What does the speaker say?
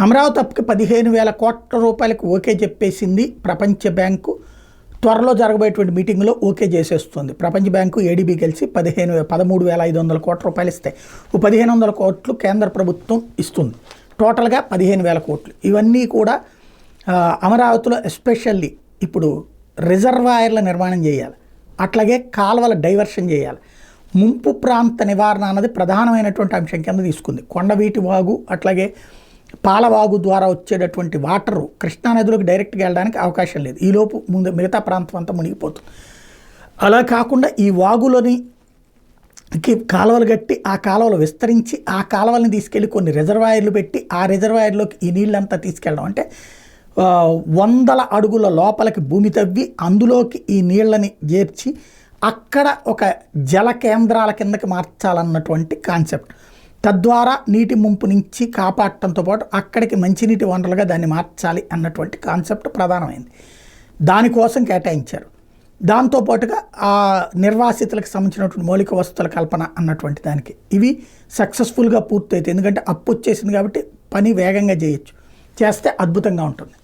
అమరావతి అప్పుకి 15,000 కోట్ల రూపాయలకు ఓకే చెప్పేసింది ప్రపంచ బ్యాంకు. త్వరలో జరగబోయేటువంటి మీటింగ్లో ఓకే చేసేస్తుంది. ప్రపంచ బ్యాంకు ఏడీబీ కలిసి 13,500 కోట్ల రూపాయలు ఇస్తాయి. 1,500 కోట్లు కేంద్ర ప్రభుత్వం ఇస్తుంది. టోటల్గా 15,000 కోట్లు. ఇవన్నీ కూడా అమరావతిలో ఎస్పెషల్లీ ఇప్పుడు రిజర్వాయర్ల నిర్మాణం చేయాలి, అట్లాగే కాలువల డైవర్షన్ చేయాలి. ముంపు ప్రాంత నివారణ అన్నది ప్రధానమైనటువంటి అంశం కింద తీసుకుంది. కొండవీటి వాగు అట్లాగే పాలవాగు ద్వారా వచ్చేటటువంటి వాటరు కృష్ణానదిలోకి డైరెక్ట్గా వెళ్ళడానికి అవకాశం లేదు. ఈలోపు ముందు మిగతా ప్రాంతం అంతా మునిగిపోతుంది. అలా కాకుండా ఈ వాగులోని కాలువలు కట్టి ఆ కాలువలు విస్తరించి ఆ కాలువల్ని తీసుకెళ్ళి కొన్ని రిజర్వాయర్లు పెట్టి ఆ రిజర్వాయర్లోకి ఈ నీళ్ళంతా తీసుకెళ్ళడం అంటే 100 అడుగుల లోపలికి భూమి తవ్వి అందులోకి ఈ నీళ్ళని చేర్చి అక్కడ ఒక జల కేంద్రాల కిందకి మార్చాలన్నటువంటి కాన్సెప్ట్. తద్వారా నీటి ముంపు నుంచి కాపాడటంతో పాటు అక్కడికి మంచినీటి వనరులుగా దాన్ని మార్చాలి అన్నటువంటి కాన్సెప్ట్ ప్రధానమైంది. దానికోసం కేటాయించారు. దాంతోపాటుగా ఆ నిర్వాసితులకు సంబంధించినటువంటి మౌలిక వసతుల కల్పన అన్నటువంటి దానికి ఇవి సక్సెస్ఫుల్గా పూర్తయితే, ఎందుకంటే అప్పు వచ్చేసింది కాబట్టి పని వేగంగా చేయొచ్చు, చేస్తే అద్భుతంగా ఉంటుంది.